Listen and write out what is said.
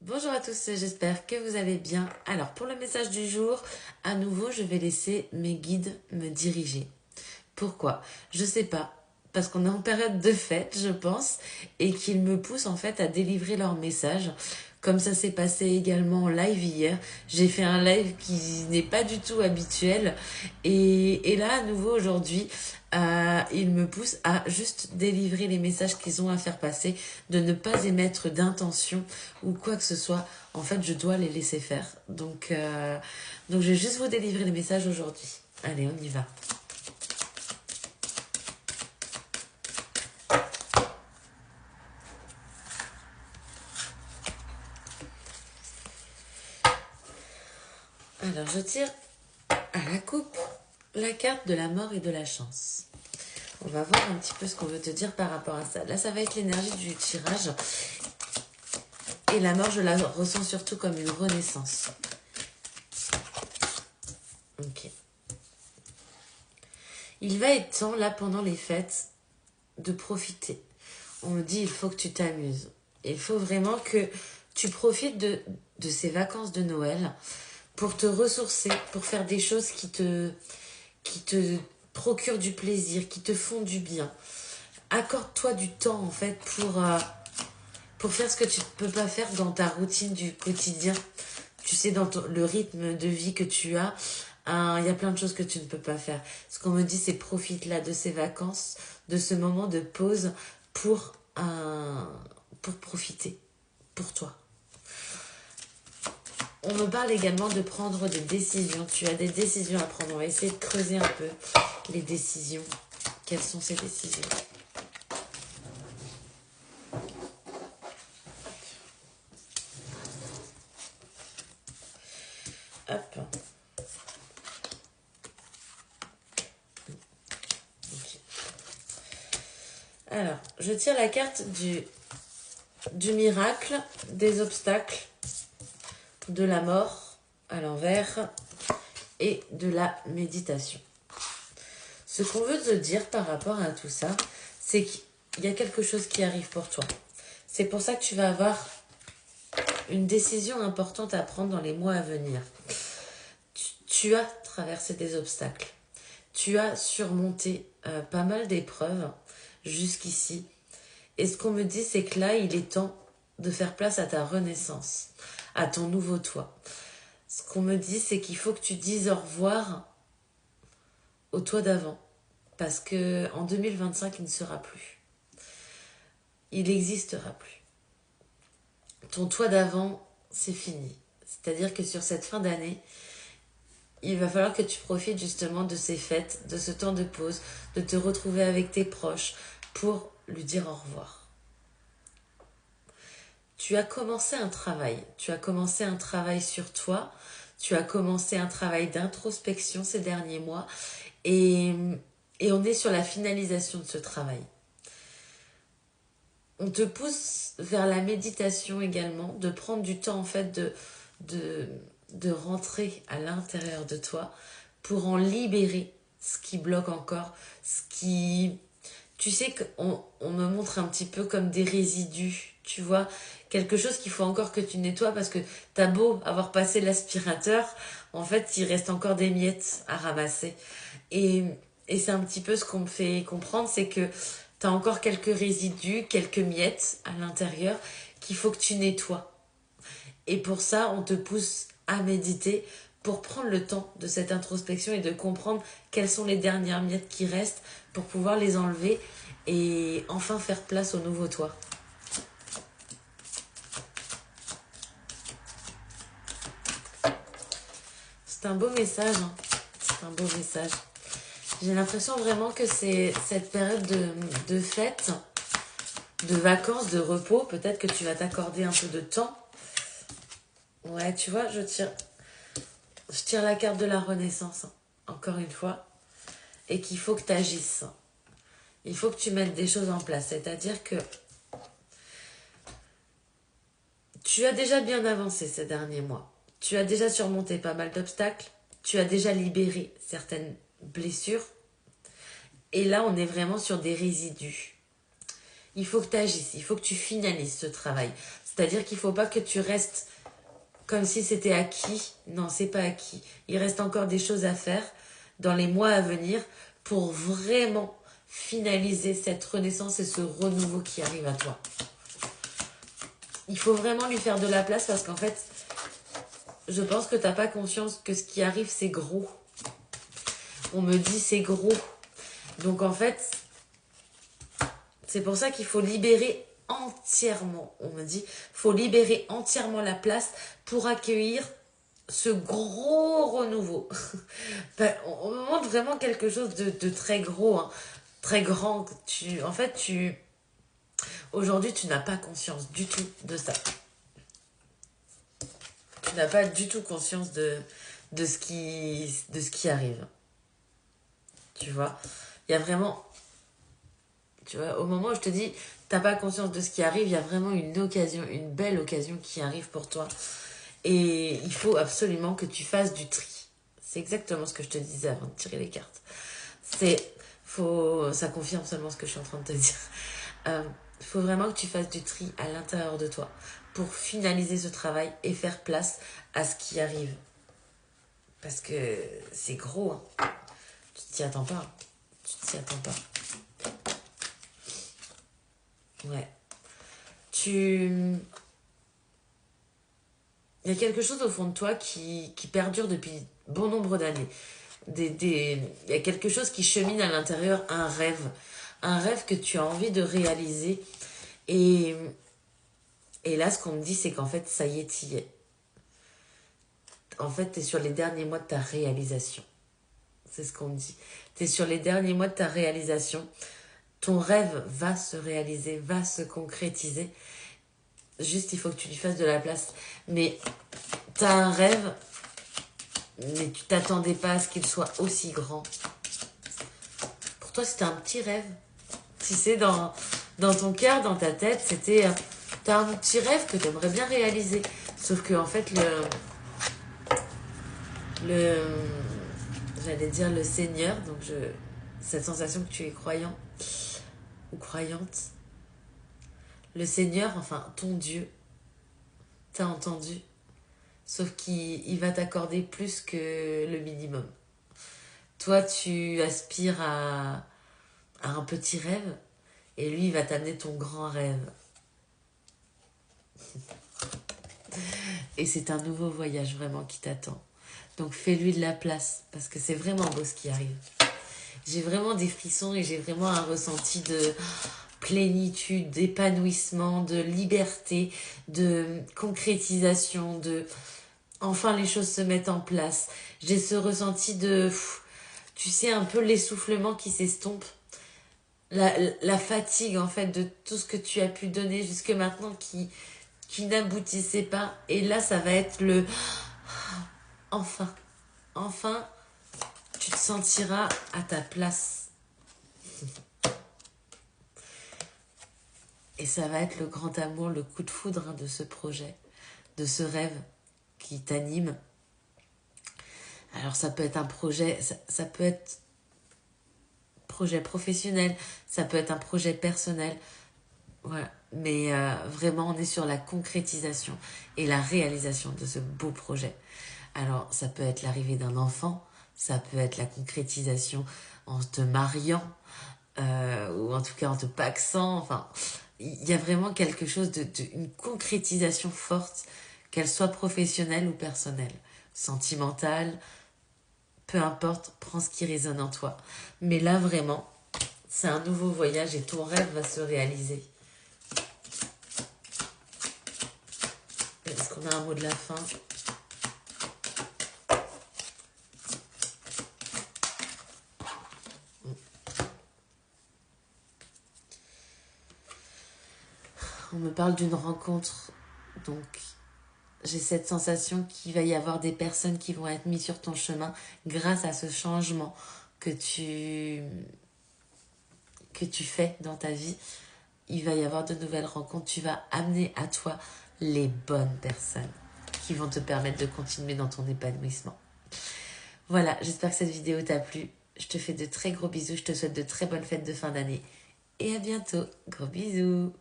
Bonjour à tous, j'espère que vous allez bien. Alors pour le message du jour, à nouveau je vais laisser mes guides me diriger. Pourquoi? Je sais pas. Parce qu'on est en période de fête, je pense, et qu'ils me poussent en fait à délivrer leur message. Comme ça s'est passé également en live hier. J'ai fait un live qui n'est pas du tout habituel. Et là, à nouveau aujourd'hui, ils me poussent à juste délivrer les messages qu'ils ont à faire passer, de ne pas émettre d'intention ou quoi que ce soit. En fait, je dois les laisser faire. Donc je vais juste vous délivrer les messages aujourd'hui. Allez, on y va. Alors, je tire à la coupe la carte de la mort et de la chance. On va voir un petit peu ce qu'on veut te dire par rapport à ça. Là, ça va être l'énergie du tirage. Et la mort, je la ressens surtout comme une renaissance. Ok. Il va être temps, là, pendant les fêtes, de profiter. On me dit, il faut que tu t'amuses. Il faut vraiment que tu profites de ces vacances de Noël pour te ressourcer, pour faire des choses qui te procurent du plaisir, qui te font du bien. Accorde-toi du temps, en fait, pour faire ce que tu ne peux pas faire dans ta routine du quotidien. Tu sais, dans le rythme de vie que tu as, il y a plein de choses que tu ne peux pas faire. Ce qu'on me dit, c'est profite là de ces vacances, de ce moment de pause pour profiter, pour toi. On me parle également de prendre des décisions. Tu as des décisions à prendre. On va essayer de creuser un peu les décisions. Quelles sont ces décisions? Hop. Okay. Alors, je tire la carte du miracle, des obstacles, de la mort à l'envers et de la méditation. Ce qu'on veut te dire par rapport à tout ça, c'est qu'il y a quelque chose qui arrive pour toi. C'est pour ça que tu vas avoir une décision importante à prendre dans les mois à venir. Tu as traversé des obstacles. Tu as surmonté pas mal d'épreuves jusqu'ici. Et ce qu'on me dit, c'est que là, il est temps de faire place à ta renaissance, à ton nouveau toi. Ce qu'on me dit, c'est qu'il faut que tu dises au revoir au toi d'avant. Parce que en 2025, il ne sera plus. Il n'existera plus. Ton toi d'avant, c'est fini. C'est-à-dire que sur cette fin d'année, il va falloir que tu profites justement de ces fêtes, de ce temps de pause, de te retrouver avec tes proches pour lui dire au revoir. Tu as commencé un travail. Tu as commencé un travail sur toi. Tu as commencé un travail d'introspection ces derniers mois. Et, et on est sur la finalisation de ce travail. On te pousse vers la méditation également, de prendre du temps en fait de rentrer à l'intérieur de toi pour en libérer ce qui bloque encore, ce qui... Tu sais qu'on me montre un petit peu comme des résidus, tu vois, quelque chose qu'il faut encore que tu nettoies parce que t'as beau avoir passé l'aspirateur, en fait il reste encore des miettes à ramasser. Et, et c'est un petit peu ce qu'on me fait comprendre, c'est que t'as encore quelques résidus, quelques miettes à l'intérieur qu'il faut que tu nettoies. Et pour ça, on te pousse à méditer pour prendre le temps de cette introspection et de comprendre quelles sont les dernières miettes qui restent pour pouvoir les enlever et enfin faire place au nouveau toi. C'est un beau message, hein. C'est un beau message. J'ai l'impression vraiment que c'est cette période de fête, de vacances, de repos. Peut-être que tu vas t'accorder un peu de temps. Ouais, tu vois, je tire la carte de la renaissance, hein, encore une fois, et qu'il faut que tu agisses. Il faut que tu mettes des choses en place. C'est-à-dire que tu as déjà bien avancé ces derniers mois. Tu as déjà surmonté pas mal d'obstacles. Tu as déjà libéré certaines blessures. Et là, on est vraiment sur des résidus. il faut que tu agisses, il faut que tu finalises ce travail. C'est-à-dire qu'il ne faut pas que tu restes comme si c'était acquis. Non, c'est pas acquis. Il reste encore des choses à faire dans les mois à venir pour vraiment finaliser cette renaissance et ce renouveau qui arrive à toi. Il faut vraiment lui faire de la place parce qu'en fait, je pense que tu n'as pas conscience que ce qui arrive, c'est gros. On me dit c'est gros. Donc en fait, c'est pour ça qu'il faut libérer entièrement. On me dit, faut libérer entièrement la place pour accueillir ce gros renouveau. Ben, on me montre vraiment quelque chose de très gros, hein, très grand. Aujourd'hui, tu n'as pas conscience du tout de ça. Tu n'as pas du tout conscience de ce qui arrive. Tu vois, il y a vraiment... Tu vois, au moment où je te dis, t'as pas conscience de ce qui arrive, il y a vraiment une occasion, une belle occasion qui arrive pour toi. Et il faut absolument que tu fasses du tri. C'est exactement ce que je te disais avant de tirer les cartes. Ça confirme seulement ce que je suis en train de te dire. Il faut vraiment que tu fasses du tri à l'intérieur de toi pour finaliser ce travail et faire place à ce qui arrive. Parce que c'est gros, hein. Tu t'y attends pas. Tu t'y attends pas. Ouais. Il y a quelque chose au fond de toi qui perdure depuis bon nombre d'années. Il y a quelque chose qui chemine à l'intérieur, un rêve que tu as envie de réaliser. Et là, ce qu'on me dit, c'est qu'en fait, ça y est, t'y es. En fait, t'es sur les derniers mois de ta réalisation. C'est ce qu'on me dit. T'es sur les derniers mois de ta réalisation. Ton rêve va se réaliser, va se concrétiser. Juste, il faut que tu lui fasses de la place. Mais t'as un rêve, mais tu t'attendais pas à ce qu'il soit aussi grand. Pour toi, c'était un petit rêve. Tu sais, dans ton cœur, dans ta tête, c'était... T'as un petit rêve que t'aimerais bien réaliser. Sauf que, en fait, j'allais dire le Seigneur, donc cette sensation que tu es croyant ou croyante, le Seigneur, enfin ton Dieu, t'a entendu, sauf qu'il va t'accorder plus que le minimum. Toi, tu aspires à un petit rêve, et lui, il va t'amener ton grand rêve. Et c'est un nouveau voyage vraiment qui t'attend. Donc fais-lui de la place, parce que c'est vraiment beau ce qui arrive. J'ai vraiment des frissons et j'ai vraiment un ressenti de plénitude, d'épanouissement, de liberté, de concrétisation, enfin les choses se mettent en place. J'ai ce ressenti tu sais, un peu l'essoufflement qui s'estompe. La fatigue en fait de tout ce que tu as pu donner jusque maintenant qui n'aboutissait pas. Et là, ça va être enfin, tu te sentiras à ta place. Et ça va être le grand amour, le coup de foudre de ce projet, de ce rêve qui t'anime. Alors ça peut être un projet, ça peut être projet professionnel, ça peut être un projet personnel. Voilà. Mais vraiment, on est sur la concrétisation et la réalisation de ce beau projet. Alors, ça peut être l'arrivée d'un enfant, ça peut être la concrétisation en te mariant, ou en tout cas en te pacsant. Enfin, il y a vraiment quelque chose une concrétisation forte, qu'elle soit professionnelle ou personnelle, sentimentale, peu importe, prends ce qui résonne en toi. Mais là, vraiment, c'est un nouveau voyage et ton rêve va se réaliser. Est-ce qu'on a un mot de la fin ? On me parle d'une rencontre, donc j'ai cette sensation qu'il va y avoir des personnes qui vont être mises sur ton chemin grâce à ce changement que tu fais dans ta vie. Il va y avoir de nouvelles rencontres, tu vas amener à toi les bonnes personnes qui vont te permettre de continuer dans ton épanouissement. Voilà, j'espère que cette vidéo t'a plu. Je te fais de très gros bisous, je te souhaite de très bonnes fêtes de fin d'année et à bientôt. Gros bisous.